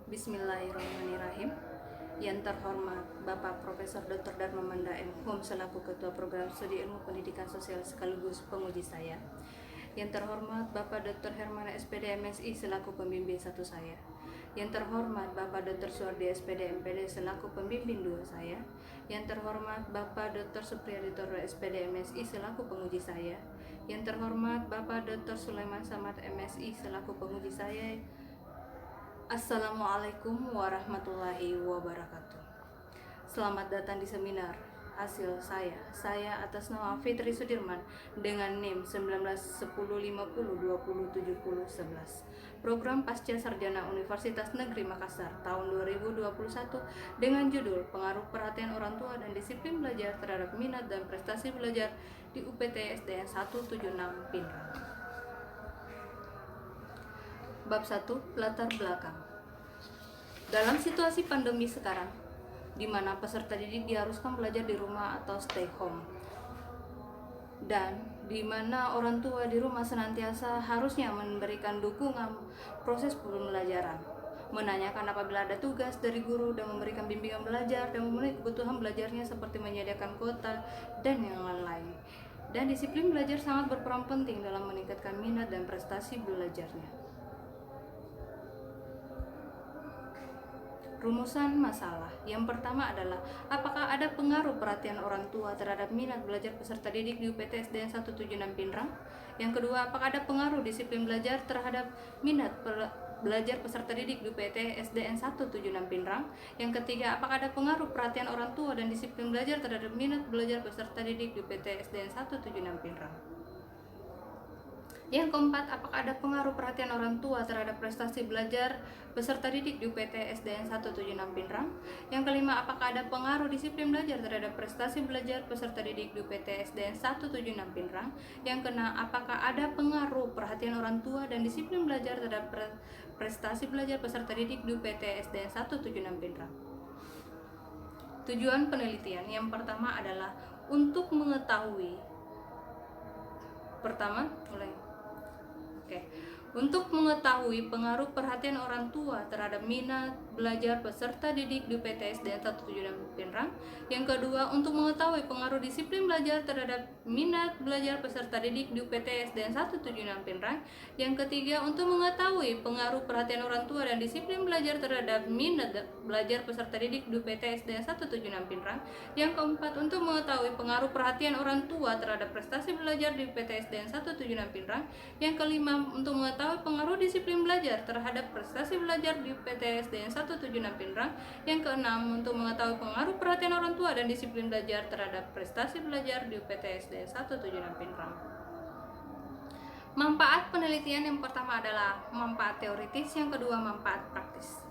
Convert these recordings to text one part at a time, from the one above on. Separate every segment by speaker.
Speaker 1: Bismillahirrahmanirrahim. Yang terhormat Bapak Profesor Dr. Dharma Manda M. Hum selaku Ketua Program Studi Ilmu Pendidikan Sosial sekaligus penguji saya. Yang terhormat Bapak Dr. Hermana SPD MSI selaku pembimbing 1 saya. Yang terhormat Bapak Dr. Suardi SPD MPD selaku pembimbing 2 saya. Yang terhormat Bapak Dr. Supriyadi Toro SPD MSI selaku penguji saya. Yang terhormat Bapak Dr. Sulaiman Samad MSI selaku penguji saya. Assalamualaikum warahmatullahi wabarakatuh. Selamat datang di seminar hasil saya atas nama Fitri Sudirman dengan NIM 191050207011, program Pasca Sarjana Universitas Negeri Makassar tahun 2021 dengan judul Pengaruh Perhatian Orang Tua dan Disiplin Belajar terhadap Minat dan Prestasi Belajar di UPT SDN 176 Pindrang. Bab 1. Latar belakang. Dalam situasi pandemi sekarang, di mana peserta didik diharuskan belajar di rumah atau stay home, dan di mana orang tua di rumah senantiasa harusnya memberikan dukungan proses pembelajaran, menanyakan apabila ada tugas dari guru dan memberikan bimbingan belajar dan memenuhi kebutuhan belajarnya seperti menyediakan kuota dan yang lain-lain. Dan disiplin belajar sangat berperan penting dalam meningkatkan minat dan prestasi belajarnya. Rumusan masalah. Yang pertama adalah apakah ada pengaruh perhatian orang tua terhadap minat belajar peserta didik di UPT SDN 176 Pindrang? Yang kedua, apakah ada pengaruh disiplin belajar terhadap minat belajar peserta didik di UPT SDN 176 Pindrang? Yang ketiga, apakah ada pengaruh perhatian orang tua dan disiplin belajar terhadap minat belajar peserta didik di UPT SDN 176 Pindrang? Yang keempat, apakah ada pengaruh perhatian orang tua terhadap prestasi belajar peserta didik di UPT SDN 176 Pindrang? Yang kelima, apakah ada pengaruh disiplin belajar terhadap prestasi belajar peserta didik di UPT SDN 176 Pindrang? Yang keenam, apakah ada pengaruh perhatian orang tua dan disiplin belajar terhadap prestasi belajar peserta didik di UPT SDN 176 Pindrang? Tujuan penelitian yang pertama adalah untuk mengetahui untuk mengetahui pengaruh perhatian orang tua terhadap minat belajar peserta didik di UPT SDN 176 Pindrang. Yang kedua, untuk mengetahui pengaruh disiplin belajar terhadap minat belajar peserta didik di UPT SDN 176 Pindrang. Yang ketiga, untuk mengetahui pengaruh perhatian orang tua dan disiplin belajar terhadap minat belajar peserta didik di UPT SDN 176 Pindrang. Yang keempat, untuk mengetahui pengaruh perhatian orang tua terhadap prestasi belajar di UPT SDN 176 Pindrang. Yang kelima, untuk mengetahui pengaruh disiplin belajar terhadap prestasi belajar di UPT SDN 176 Pindrang. Yang keenam, untuk mengetahui pengaruh perhatian orang tua dan disiplin belajar terhadap prestasi belajar di UPT SDN 176 Pindrang. Manfaat penelitian yang pertama adalah manfaat teoritis, yang kedua manfaat praktis.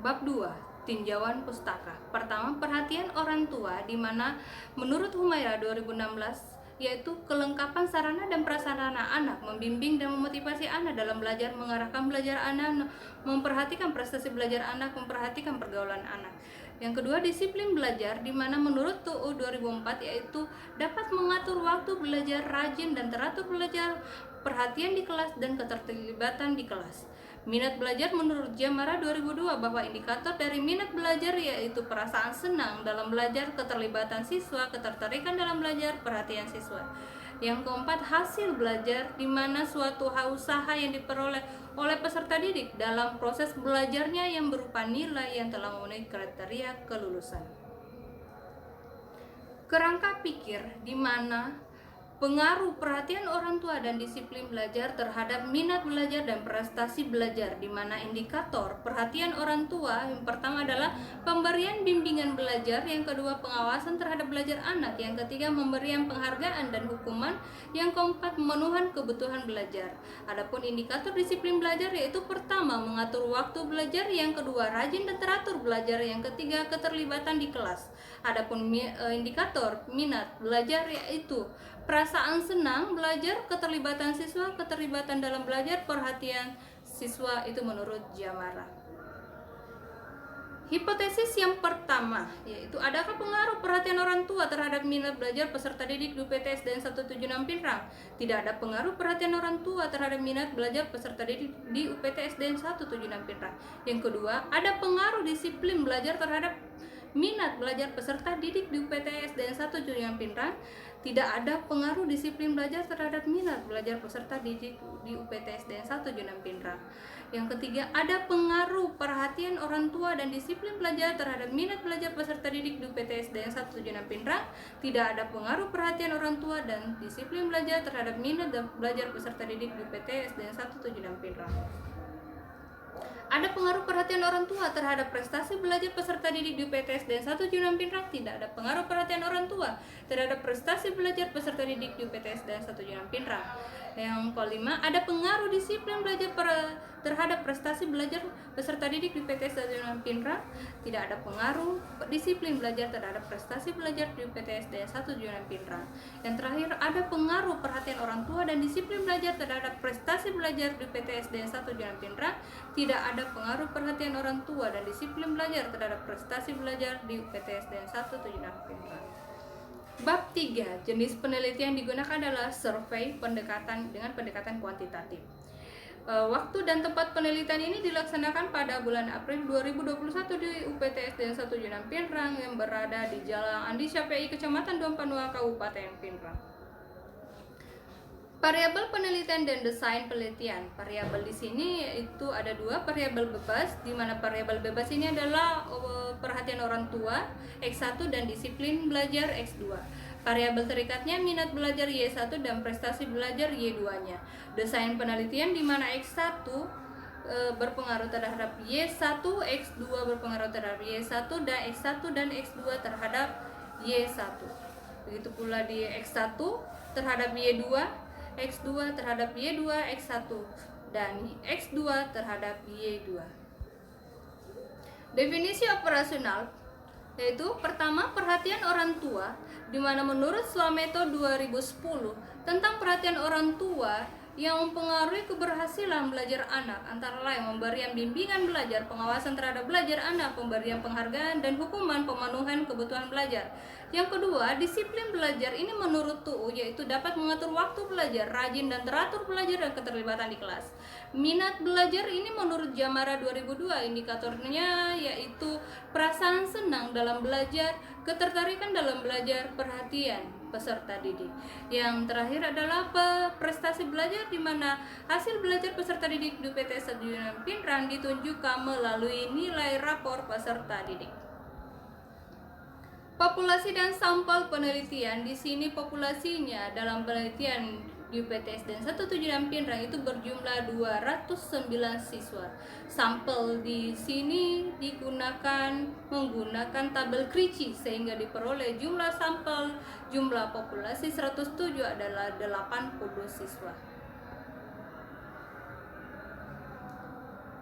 Speaker 1: Bab 2. Tinjauan pustaka. Pertama, perhatian orang tua, di mana menurut Humaira 2016 yaitu kelengkapan sarana dan prasarana anak, membimbing dan memotivasi anak dalam belajar, mengarahkan belajar anak, memperhatikan prestasi belajar anak, memperhatikan pergaulan anak. Yang kedua, disiplin belajar, di mana menurut TUU 2004 yaitu dapat mengatur waktu belajar, rajin dan teratur belajar, perhatian di kelas dan keterlibatan di kelas. Minat belajar menurut Jamara 2002 bahwa indikator dari minat belajar yaitu perasaan senang dalam belajar, keterlibatan siswa, ketertarikan dalam belajar, perhatian siswa. Yang keempat, hasil belajar, di mana suatu usaha yang diperoleh oleh peserta didik dalam proses belajarnya yang berupa nilai yang telah memenuhi kriteria kelulusan. Kerangka pikir, di mana pengaruh perhatian orang tua dan disiplin belajar terhadap minat belajar dan prestasi belajar, di mana indikator perhatian orang tua yang pertama adalah pemberian bimbingan belajar, yang kedua pengawasan terhadap belajar anak, yang ketiga memberian penghargaan dan hukuman, yang keempat pemenuhan kebutuhan belajar. Adapun indikator disiplin belajar yaitu pertama mengatur waktu belajar, yang kedua rajin dan teratur belajar, yang ketiga keterlibatan di kelas. Adapun indikator minat belajar yaitu perasaan senang belajar, keterlibatan siswa, keterlibatan dalam belajar, perhatian siswa, itu menurut Jamara. Hipotesis yang pertama yaitu adakah pengaruh perhatian orang tua terhadap minat belajar peserta didik di UPTSDN 176 Pinrang? Tidak ada pengaruh perhatian orang tua terhadap minat belajar peserta didik di UPTSDN 176 Pinrang. Yang kedua, ada pengaruh disiplin belajar terhadap minat belajar peserta didik di UPTSDN 176 Pinrang. Tidak ada pengaruh disiplin belajar terhadap minat belajar peserta didik di UPTSDN 176 Pinrang. Yang ketiga, ada pengaruh perhatian orang tua dan disiplin belajar terhadap minat belajar peserta didik di UPTSDN 176 Pinrang. Tidak ada pengaruh perhatian orang tua dan disiplin belajar terhadap minat belajar peserta didik di UPTSDN 176 Pinrang. Ada pengaruh perhatian orang tua terhadap prestasi belajar peserta didik di UPTSDN 176 Pinrang? Tidak ada pengaruh perhatian orang tua terhadap prestasi belajar peserta didik di UPTSDN 176 Pinrang. Yang kelima, ada pengaruh disiplin belajar terhadap prestasi belajar peserta didik di UPTSDN 176 Pinrang? Tidak ada pengaruh disiplin belajar terhadap prestasi belajar di UPTSDN 176 Pinrang. Yang terakhir, ada pengaruh perhatian orang tua dan disiplin belajar terhadap prestasi belajar di UPTSDN 176 Pinrang? Tidak ada pengaruh perhatian orang tua dan disiplin belajar terhadap prestasi belajar di UPTSDN 176 Pinrang. Bab 3, jenis penelitian digunakan adalah survei dengan pendekatan kuantitatif. Waktu dan tempat penelitian ini dilaksanakan pada bulan April 2021 di UPTSDN 176 Pinrang yang berada di Jalan Andi Syafei, Kecamatan Dompanua, Kabupaten Pinrang. Variabel penelitian dan desain penelitian. Variabel di sini itu ada dua, variabel bebas, di mana variabel bebas ini adalah perhatian orang tua X1 dan disiplin belajar X2. Variabel terikatnya minat belajar Y1 dan prestasi belajar Y2-nya. Desain penelitian di mana X1 berpengaruh terhadap Y1, X2 berpengaruh terhadap Y1 dan X1 dan X2 terhadap Y1. Begitu pula di X1 terhadap Y2, X2 terhadap Y2, X1 dan X2 terhadap Y2. Definisi operasional yaitu pertama, perhatian orang tua, di mana menurut Slameto 2010 tentang perhatian orang tua yang mempengaruhi keberhasilan belajar anak, antara lain pemberian bimbingan belajar, pengawasan terhadap belajar anak, pemberian penghargaan, dan hukuman pemenuhan kebutuhan belajar. Yang kedua, disiplin belajar ini menurut TUU yaitu dapat mengatur waktu belajar, rajin dan teratur belajar dan keterlibatan di kelas. Minat belajar ini menurut Jamara 2002 indikatornya yaitu perasaan senang dalam belajar, ketertarikan dalam belajar, perhatian peserta didik. Yang terakhir adalah prestasi belajar, di mana hasil belajar peserta didik di UPTSDN Pinrang ditunjukkan melalui nilai rapor peserta didik. Populasi dan sampel penelitian. Di sini populasinya dalam penelitian di UPTSDN 176 Pinrang itu berjumlah 209 siswa. Sampel di sini menggunakan tabel Kricik sehingga diperoleh jumlah sampel jumlah populasi 107 adalah 80 siswa.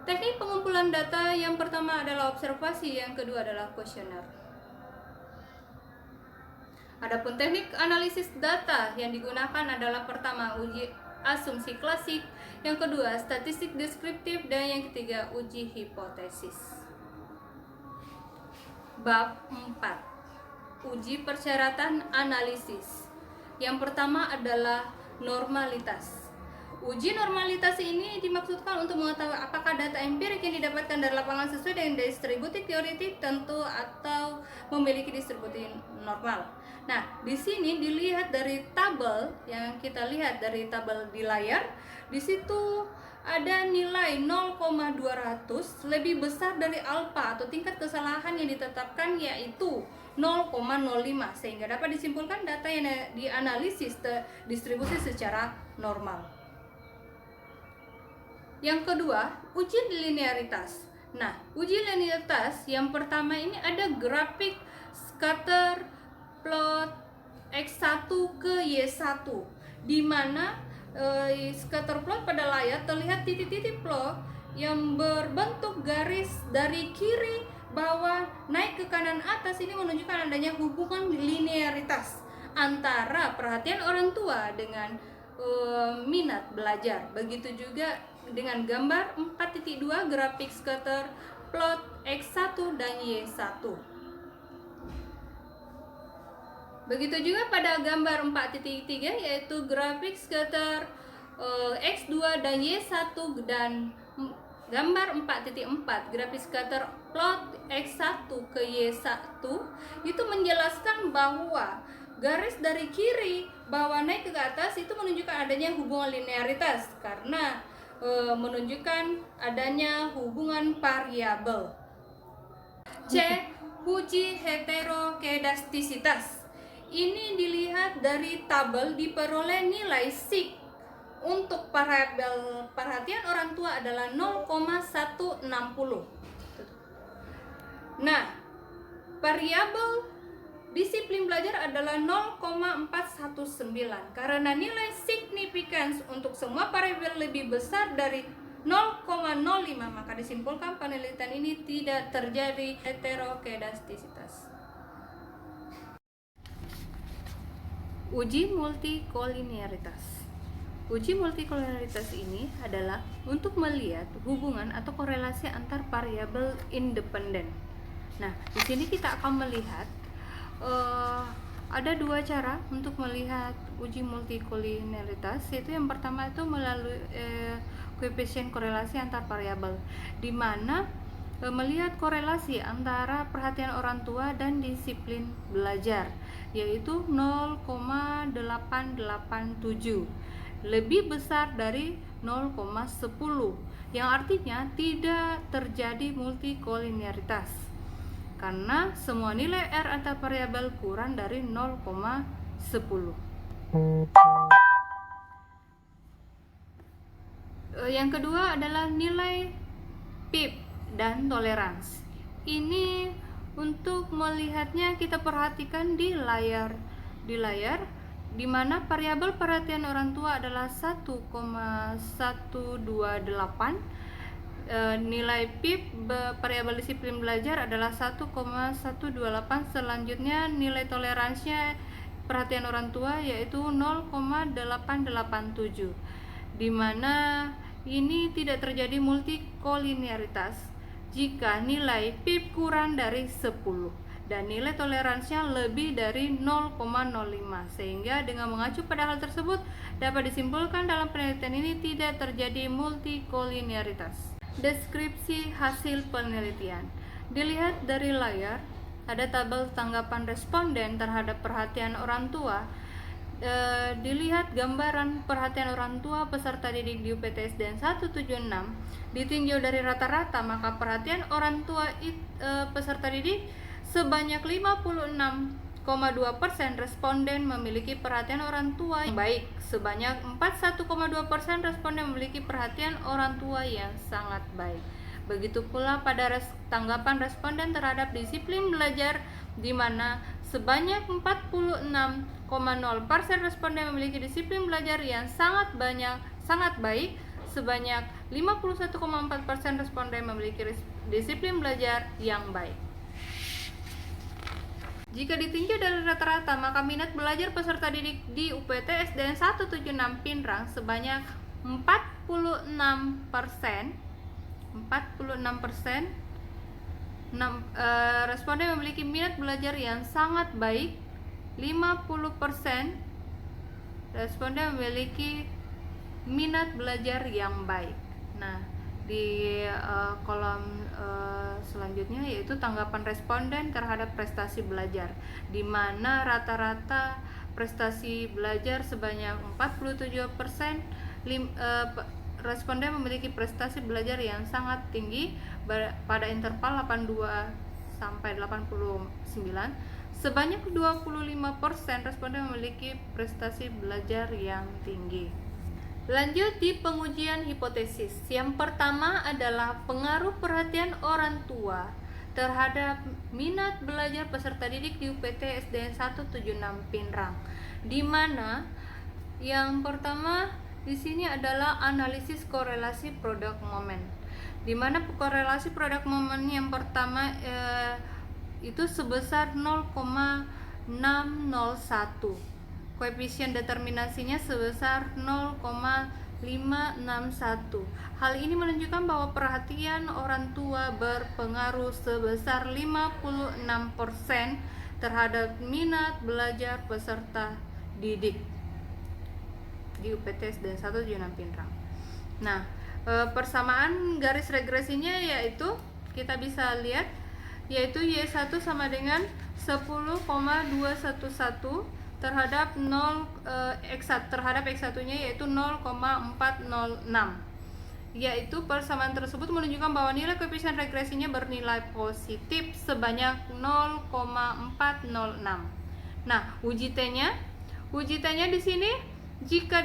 Speaker 1: Teknik pengumpulan data yang pertama adalah observasi, yang kedua adalah kuesioner. Adapun teknik analisis data yang digunakan adalah pertama uji asumsi klasik, yang kedua statistik deskriptif, dan yang ketiga uji hipotesis. Bab 4, uji persyaratan analisis. Yang pertama adalah normalitas. Uji normalitas ini dimaksudkan untuk mengetahui apakah data empirik yang didapatkan dari lapangan sesuai dengan distribusi teoretik tentu atau memiliki distribusi normal. Nah, di sini dilihat dari tabel yang kita lihat dari tabel di layar, di situ ada nilai 0,200 lebih besar dari alfa atau tingkat kesalahan yang ditetapkan yaitu 0,05, sehingga dapat disimpulkan data yang dianalisis distribusi secara normal. Yang kedua, uji linearitas. Nah, uji linearitas yang pertama ini ada grafik scatter plot X1 ke Y1, di mana scatter plot pada layar terlihat titik-titik plot yang berbentuk garis dari kiri bawah naik ke kanan atas. Ini menunjukkan adanya hubungan linearitas antara perhatian orang tua dengan minat belajar. Begitu juga dengan gambar 4.2 grafik scatter plot X1 dan Y1. Begitu juga pada gambar 4.3 yaitu grafik scatter X2 dan Y1, dan gambar 4.4 grafik scatter plot X1 ke Y1 itu menjelaskan bahwa garis dari kiri bawah naik ke atas itu menunjukkan adanya hubungan linearitas karena menunjukkan adanya hubungan variabel. C. Uji heterokedastisitas. Ini dilihat dari tabel diperoleh nilai sig untuk variabel perhatian orang tua adalah 0,160. Nah, variabel disiplin belajar adalah 0,419. Karena nilai signifikans untuk semua variabel lebih besar dari 0,05, maka disimpulkan penelitian ini tidak terjadi heterokedastisitas. Uji multikolinearitas. Uji multikolinearitas ini adalah untuk melihat hubungan atau korelasi antar variabel independen. Nah, di sini kita akan melihat ada dua cara untuk melihat uji multikolinearitas, yaitu yang pertama itu melalui koefisien korelasi antar variabel, di mana melihat korelasi antara perhatian orang tua dan disiplin belajar, yaitu 0,887 lebih besar dari 0,10, yang artinya tidak terjadi multikolinearitas karena semua nilai R antar variabel kurang dari 0,10. Yang kedua adalah nilai PIP dan toleransi. Ini untuk melihatnya kita perhatikan di layar, di mana variabel perhatian orang tua adalah 1,128, nilai PIP variabel disiplin belajar adalah 1,128. Selanjutnya nilai toleransinya perhatian orang tua yaitu 0,887, di mana ini tidak terjadi multikolinearitas jika nilai PIP kurang dari 10 dan nilai toleransinya lebih dari 0,05, sehingga dengan mengacu pada hal tersebut dapat disimpulkan dalam penelitian ini tidak terjadi multikolinearitas. Deskripsi hasil penelitian. Dilihat dari layar, ada tabel tanggapan responden terhadap perhatian orang tua. Dilihat gambaran perhatian orang tua peserta didik di UPTSDN 176 ditinjau dari rata-rata, maka perhatian orang tua peserta didik sebanyak 56,2% responden memiliki perhatian orang tua yang baik, sebanyak 41,2% responden memiliki perhatian orang tua yang sangat baik. Begitu pula pada tanggapan responden terhadap disiplin belajar, di mana sebanyak 46,0% responden memiliki disiplin belajar yang sangat baik, sebanyak 51,4% responden memiliki disiplin belajar yang baik. Jika ditinjau dari rata-rata, maka minat belajar peserta didik di UPTSDN 176 Pinrang sebanyak 46%. Responden memiliki minat belajar yang sangat baik. 50% responden memiliki minat belajar yang baik. Nah, di kolom selanjutnya yaitu tanggapan responden terhadap prestasi belajar, di mana rata-rata prestasi belajar sebanyak 47%. Responden memiliki prestasi belajar yang sangat tinggi pada interval 82 sampai 89. Sebanyak 25% responden memiliki prestasi belajar yang tinggi. Lanjut di pengujian hipotesis. Yang pertama adalah pengaruh perhatian orang tua terhadap minat belajar peserta didik di UPTSDN 176 Pinrang, di mana yang pertama di sini adalah analisis korelasi produk momen, di mana korelasi produk momen yang pertama itu sebesar 0,601. Koefisien determinasinya sebesar 0,3 561. Hal ini menunjukkan bahwa perhatian orang tua berpengaruh sebesar 56% terhadap minat belajar peserta didik di UPTS dan 176 Pinrang. Nah, persamaan garis regresinya yaitu kita bisa lihat yaitu Y1 sama dengan 10,211 terhadap X1 terhadap X1-nya yaitu 0,406. Yaitu persamaan tersebut menunjukkan bahwa nilai koefisien regresinya bernilai positif sebanyak 0,406. Nah, uji T-nya di sini jika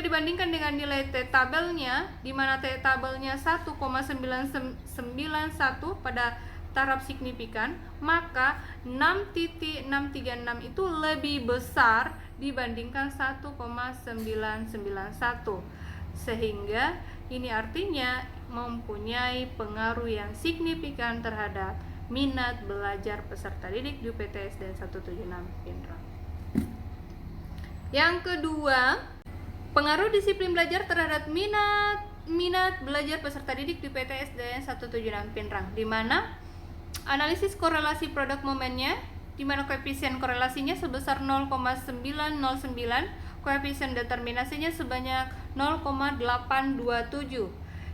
Speaker 1: dibandingkan dengan nilai T tabelnya, di mana T tabelnya 1,991 pada taraf signifikan, maka 6.636 itu lebih besar dibandingkan 1,991, sehingga ini artinya mempunyai pengaruh yang signifikan terhadap minat belajar peserta didik di UPTS dan 176 Pinrang. Yang kedua, pengaruh disiplin belajar terhadap minat belajar peserta didik di PTS dan 176 Pinrang, di mana analisis korelasi produk momennya, di mana koefisien korelasinya sebesar 0,909, koefisien determinasinya sebanyak 0,827,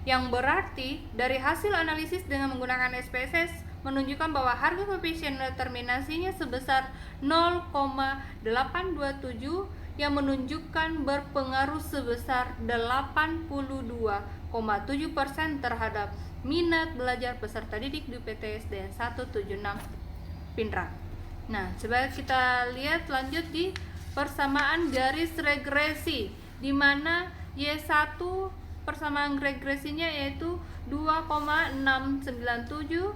Speaker 1: yang berarti dari hasil analisis dengan menggunakan SPSS menunjukkan bahwa harga koefisien determinasinya sebesar 0,827 yang menunjukkan berpengaruh sebesar 82,7% terhadap minat belajar peserta didik di PTS dan 176 Pinrang. Nah, coba kita lihat lanjut di persamaan garis regresi, di mana Y1 persamaan regresinya yaitu 2,697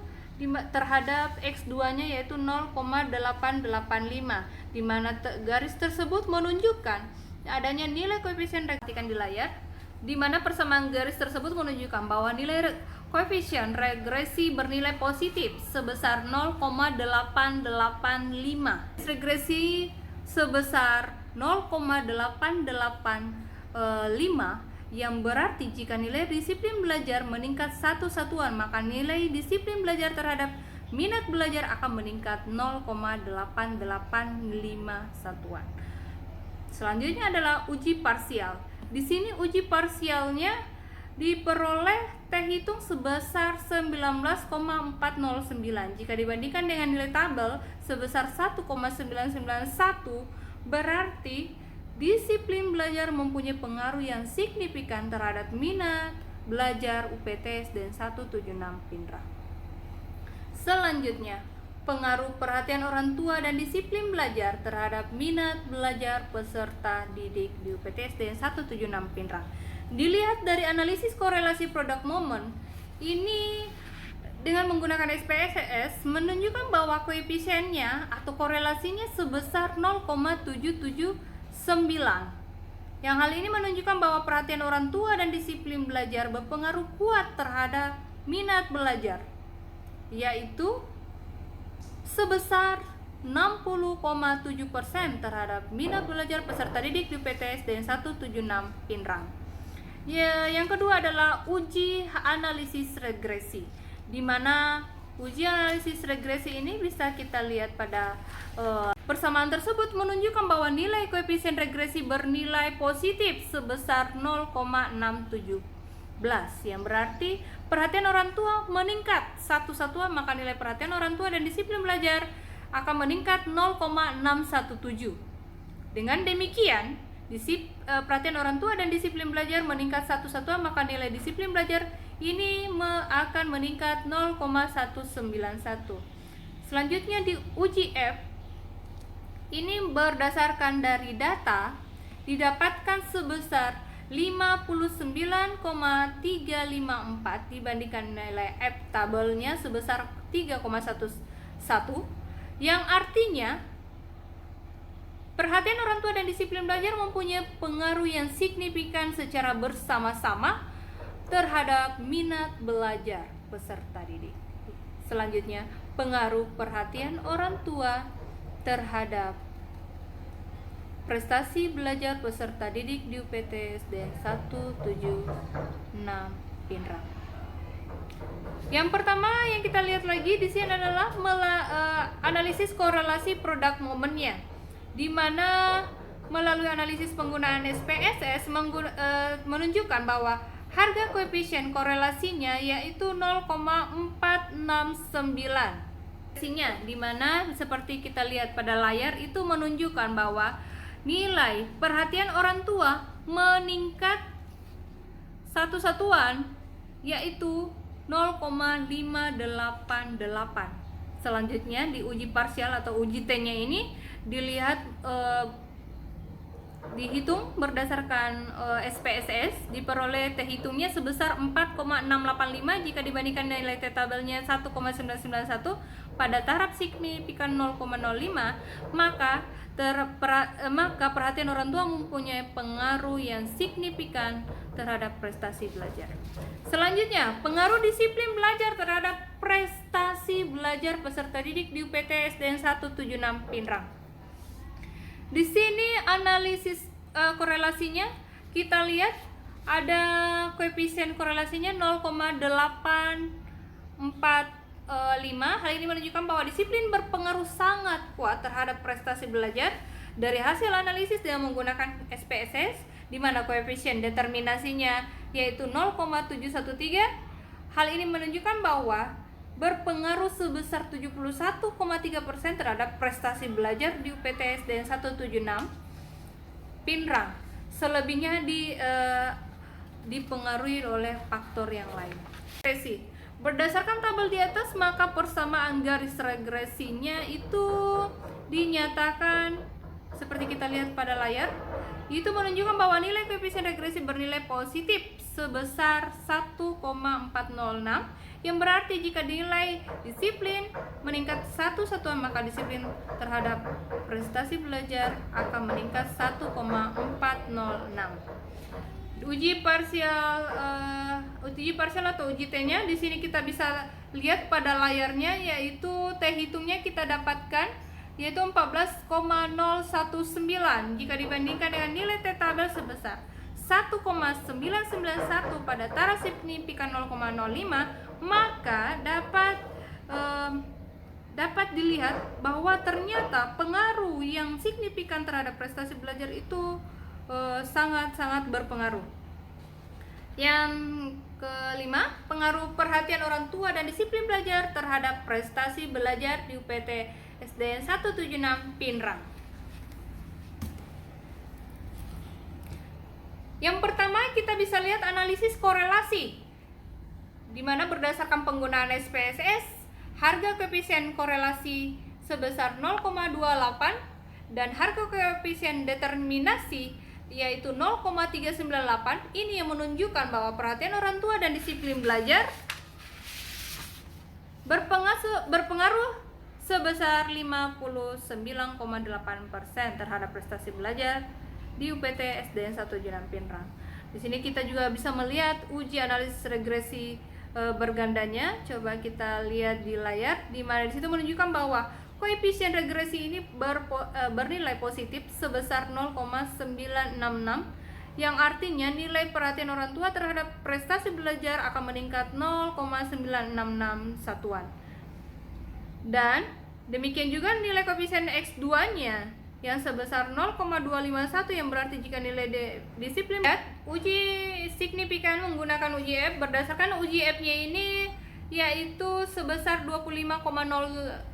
Speaker 1: terhadap X2-nya yaitu 0,885, di mana garis tersebut menunjukkan adanya nilai koefisien regresi di layar, di mana persamaan garis tersebut menunjukkan bahwa nilai koefisien regresi bernilai positif sebesar 0,885. Regresi sebesar 0,885 yang berarti jika nilai disiplin belajar meningkat satu satuan, maka nilai disiplin belajar terhadap minat belajar akan meningkat 0,885 satuan. Selanjutnya adalah uji parsial. Di sini uji parsialnya diperoleh T hitung sebesar 19,409. Jika dibandingkan dengan nilai tabel sebesar 1,991, berarti disiplin belajar mempunyai pengaruh yang signifikan terhadap minat belajar UPTS dan 176 Pinrang. Selanjutnya, pengaruh perhatian orang tua dan disiplin belajar terhadap minat belajar peserta didik di UPTS dan 176 Pinrang. Dilihat dari analisis korelasi produk momen, ini dengan menggunakan SPSS menunjukkan bahwa koefisiennya atau korelasinya sebesar 0,779, yang hal ini menunjukkan bahwa perhatian orang tua dan disiplin belajar berpengaruh kuat terhadap minat belajar, yaitu sebesar 60,7% terhadap minat belajar peserta didik di PTS dan 176 Pinrang. Yang kedua adalah uji analisis regresi, di mana uji analisis regresi ini bisa kita lihat pada persamaan tersebut menunjukkan bahwa nilai koefisien regresi bernilai positif sebesar 0,617, yang berarti perhatian orang tua meningkat satu satuan, maka nilai perhatian orang tua dan disiplin belajar akan meningkat 0,617. Dengan demikian, perhatian orang tua dan disiplin belajar meningkat satu satuan, maka nilai disiplin belajar ini akan meningkat 0,191. Selanjutnya di uji F, ini berdasarkan dari data didapatkan sebesar 59,354 dibandingkan nilai F tabelnya sebesar 3,11, yang artinya perhatian orang tua dan disiplin belajar mempunyai pengaruh yang signifikan secara bersama-sama terhadap minat belajar peserta didik. Selanjutnya, pengaruh perhatian orang tua terhadap prestasi belajar peserta didik di UPT SDN 176 Pinrang. Yang pertama yang kita lihat lagi di sini adalah analisis korelasi produk momennya, di mana melalui analisis penggunaan SPSS menunjukkan bahwa harga koefisien korelasinya yaitu 0,469. Di mana seperti kita lihat pada layar itu menunjukkan bahwa nilai perhatian orang tua meningkat satu satuan yaitu 0,588. Selanjutnya di uji parsial atau uji T-nya ini dilihat dihitung berdasarkan SPSS, diperoleh T hitungnya sebesar 4,685 jika dibandingkan nilai T tabelnya 1,991 pada taraf signifikan 0,05, maka perhatian orang tua mempunyai pengaruh yang signifikan terhadap prestasi belajar. Selanjutnya, pengaruh disiplin belajar terhadap prestasi belajar peserta didik di UPT SDN 176 Pinrang. Di sini analisis korelasinya kita lihat ada koefisien korelasinya 0,845. Hal ini menunjukkan bahwa disiplin berpengaruh sangat kuat terhadap prestasi belajar. Dari hasil analisis dengan menggunakan SPSS, di mana koefisien determinasinya yaitu 0,713. Hal ini menunjukkan bahwa berpengaruh sebesar 71,3% terhadap prestasi belajar di UPT SDN 176 Pinrang. Selebihnya dipengaruhi oleh faktor yang lain. Berdasarkan tabel di atas, maka persamaan garis regresinya itu dinyatakan seperti kita lihat pada layar. Itu menunjukkan bahwa nilai koefisien regresi bernilai positif sebesar 1,406, yang berarti jika nilai disiplin meningkat satu satuan, maka disiplin terhadap prestasi belajar akan meningkat 1,406. Uji parsial atau uji T-nya di sini kita bisa lihat pada layarnya, yaitu T hitungnya kita dapatkan yaitu 14,019 jika dibandingkan dengan nilai T tabel sebesar 1,991 pada taraf signifikan 0,05, maka dapat dilihat bahwa ternyata pengaruh yang signifikan terhadap prestasi belajar itu sangat-sangat berpengaruh. Yang kelima, pengaruh perhatian orang tua dan disiplin belajar terhadap prestasi belajar di UPT SDN 176 Pinrang. Yang pertama, kita bisa lihat analisis korelasi, di mana berdasarkan penggunaan SPSS, harga koefisien korelasi sebesar 0,28 dan harga koefisien determinasi yaitu 0,398. Ini yang menunjukkan bahwa perhatian orang tua dan disiplin belajar berpengaruh sebesar 59,8% terhadap prestasi belajar di UPT SDN 176 Pinrang. Di sini kita juga bisa melihat uji analisis regresi bergandanya. Coba kita lihat di layar, di mana di situ menunjukkan bahwa koefisien regresi ini bernilai positif sebesar 0,966, yang artinya nilai perhatian orang tua terhadap prestasi belajar akan meningkat 0,966 satuan. Dan demikian juga nilai koefisien X2-nya yang sebesar 0,251, yang berarti jika nilai disiplin uji signifikan menggunakan uji F, berdasarkan uji F-nya ini yaitu sebesar 25,070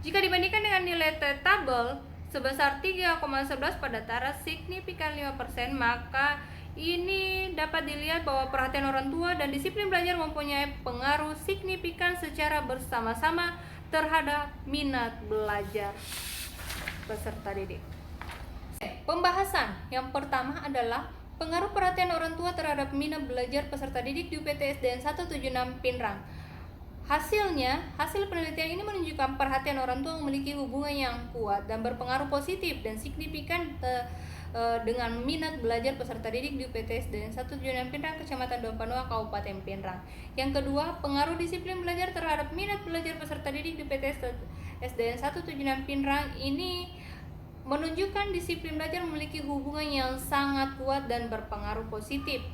Speaker 1: jika dibandingkan dengan nilai T tabel sebesar 3,11 pada taraf signifikan 5%, maka ini dapat dilihat bahwa perhatian orang tua dan disiplin belajar mempunyai pengaruh signifikan secara bersama-sama terhadap minat belajar peserta didik. Pembahasan yang pertama adalah pengaruh perhatian orang tua terhadap minat belajar peserta didik di UPT SDN 176 Pinrang. Hasil penelitian ini menunjukkan perhatian orang tua memiliki hubungan yang kuat dan berpengaruh positif dan signifikan dengan minat belajar peserta didik di UPT SDN 176 Pinrang, Kecamatan Dompanoa, Kabupaten Pinrang. Yang kedua, pengaruh disiplin belajar terhadap minat belajar peserta didik di UPT SDN 176 Pinrang ini menunjukkan disiplin belajar memiliki hubungan yang sangat kuat dan berpengaruh positif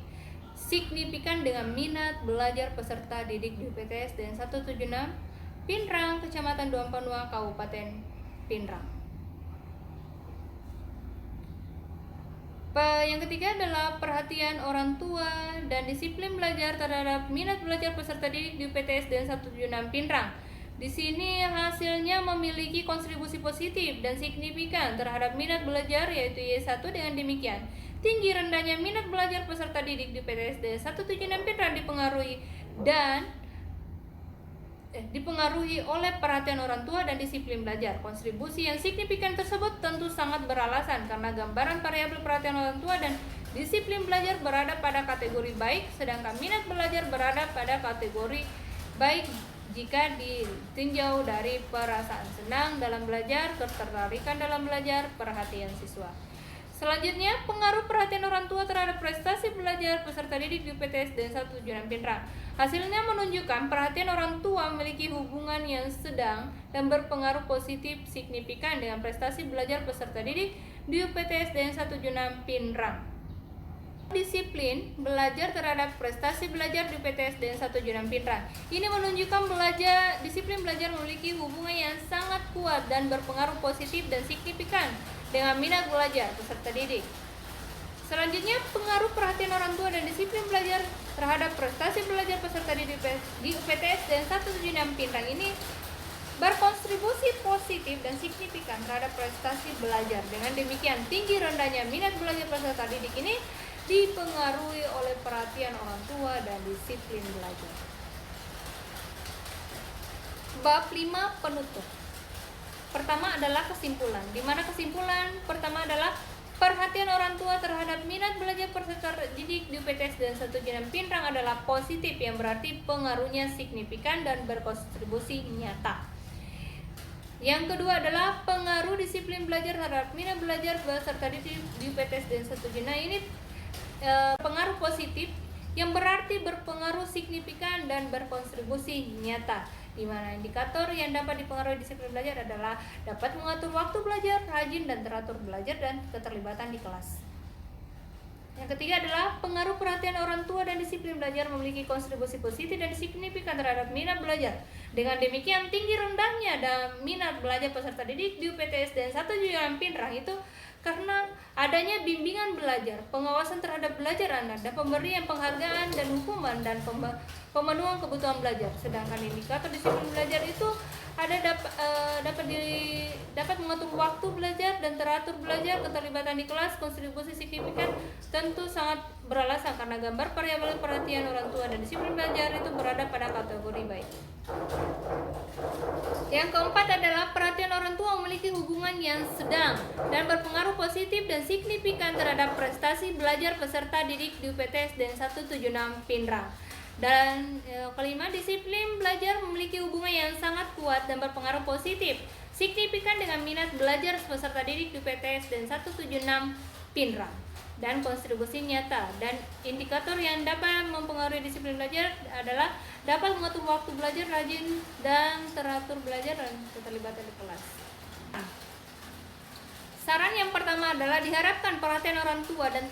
Speaker 1: signifikan dengan minat belajar peserta didik di UPTSDN 176 Pinrang, Kecamatan Duam Panua, Kabupaten Pinrang. Yang ketiga adalah perhatian orang tua dan disiplin belajar terhadap minat belajar peserta didik di UPTSDN 176 Pinrang. Di sini hasilnya memiliki kontribusi positif dan signifikan terhadap minat belajar, yaitu Y1. Dengan demikian, tinggi rendahnya minat belajar peserta didik di UPTSDN 176 Pinrang dipengaruhi oleh perhatian orang tua dan disiplin belajar. Kontribusi yang signifikan tersebut tentu sangat beralasan karena gambaran variabel perhatian orang tua dan disiplin belajar berada pada kategori baik, sedangkan minat belajar berada pada kategori baik jika ditinjau dari perasaan senang dalam belajar, ketertarikan dalam belajar, perhatian siswa. Selanjutnya, pengaruh perhatian orang tua terhadap prestasi belajar peserta didik di UPTSDN 176 Pinrang. Hasilnya menunjukkan perhatian orang tua memiliki hubungan yang sedang dan berpengaruh positif signifikan dengan prestasi belajar peserta didik di UPTSDN 176 Pinrang. Disiplin belajar terhadap prestasi belajar di UPTSDN 176 Pinrang. Ini menunjukkan disiplin belajar memiliki hubungan yang sangat kuat dan berpengaruh positif dan signifikan dengan minat belajar peserta didik. Selanjutnya, pengaruh perhatian orang tua dan disiplin belajar terhadap prestasi belajar peserta didik di UPTSDN 176 Pinrang ini berkontribusi positif dan signifikan terhadap prestasi belajar. Dengan demikian, tinggi rendahnya minat belajar peserta didik ini dipengaruhi oleh perhatian orang tua dan disiplin belajar. Bab 5 penutup. Pertama adalah kesimpulan, di mana kesimpulan pertama adalah perhatian orang tua terhadap minat belajar peserta didik di UPTSDN 176 Pinrang adalah positif, yang berarti pengaruhnya signifikan dan berkontribusi nyata. Yang kedua adalah pengaruh disiplin belajar terhadap minat belajar peserta didik di UPTSDN 176 ini pengaruh positif yang berarti berpengaruh signifikan dan berkontribusi nyata, di mana indikator yang dapat dipengaruhi disiplin belajar adalah dapat mengatur waktu belajar, rajin dan teratur belajar, dan keterlibatan di kelas. Yang ketiga adalah pengaruh perhatian orang tua dan disiplin belajar memiliki kontribusi positif dan signifikan terhadap minat belajar. Dengan demikian, tinggi rendahnya dan minat belajar peserta didik di UPTSDN 176 Pinrang itu karena adanya bimbingan belajar, pengawasan terhadap belajar anak, dan pemberian penghargaan dan hukuman dan pemenuhan kebutuhan belajar. Sedangkan indikator disiplin belajar itu ada dapat mengatur waktu belajar dan teratur belajar, keterlibatan di kelas. Kontribusi signifikan tentu sangat beralasan karena gambar variabel perhatian orang tua dan disiplin belajar itu berada pada kategori baik. Yang keempat adalah perhatian orang tua memiliki hubungan yang sedang dan berpengaruh positif dan signifikan terhadap prestasi belajar peserta didik di UPTSDN 176 Pinrang. Dan kelima, disiplin belajar memiliki hubungan yang sangat kuat dan berpengaruh positif signifikan dengan minat belajar peserta didik di UPTSDN 176 Pinrang dan kontribusi nyata. Dan indikator yang dapat mempengaruhi disiplin belajar adalah dapat mengatur waktu belajar, rajin dan teratur belajar, dan keterlibatan di kelas. Saran yang pertama adalah diharapkan perhatian orang tua dan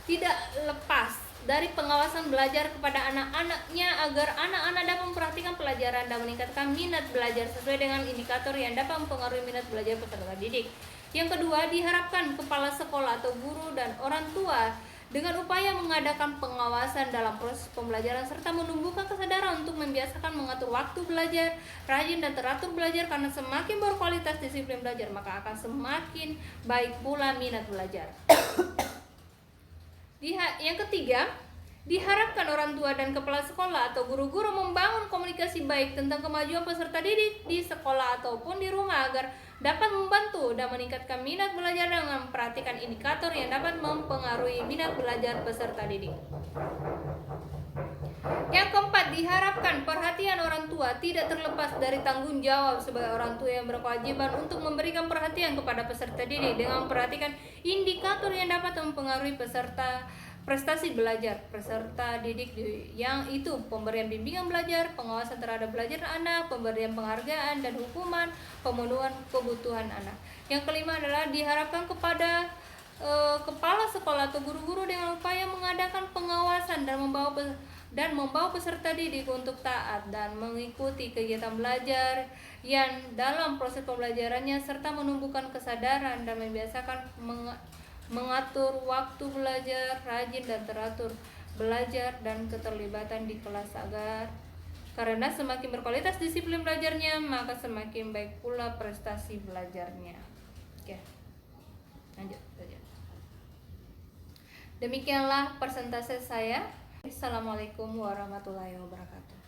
Speaker 1: tidak lepas dari pengawasan belajar kepada anak-anaknya agar anak-anak dapat memperhatikan pelajaran dan meningkatkan minat belajar sesuai dengan indikator yang dapat mempengaruhi minat belajar peserta didik. Yang kedua, diharapkan kepala sekolah atau guru dan orang tua dengan upaya mengadakan pengawasan dalam proses pembelajaran serta menumbuhkan kesadaran untuk membiasakan mengatur waktu belajar, rajin dan teratur belajar, karena semakin berkualitas disiplin belajar maka akan semakin baik pula minat belajar. Yang ketiga, diharapkan orang tua dan kepala sekolah atau guru-guru membangun komunikasi baik tentang kemajuan peserta didik di sekolah ataupun di rumah agar dapat membantu dan meningkatkan minat belajar dengan memperhatikan indikator yang dapat mempengaruhi minat belajar peserta didik. Yang keempat, diharapkan perhatian orang tua tidak terlepas dari tanggung jawab sebagai orang tua yang berkewajiban untuk memberikan perhatian kepada peserta didik dengan memperhatikan indikator yang dapat mempengaruhi prestasi belajar peserta didik yang itu pemberian bimbingan belajar, pengawasan terhadap belajar anak, pemberian penghargaan dan hukuman, pemenuhan kebutuhan anak. Yang kelima adalah diharapkan kepada kepala sekolah atau guru-guru dengan upaya mengadakan pengawasan dan membawa peserta didik untuk taat dan mengikuti kegiatan belajar yang dalam proses pembelajarannya, serta menumbuhkan kesadaran dan membiasakan mengatur waktu belajar, rajin dan teratur belajar dan keterlibatan di kelas agar karena semakin berkualitas disiplin belajarnya, maka semakin baik pula prestasi belajarnya. Oke, lanjut saja. Demikianlah persentase saya. Assalamualaikum warahmatullahi wabarakatuh.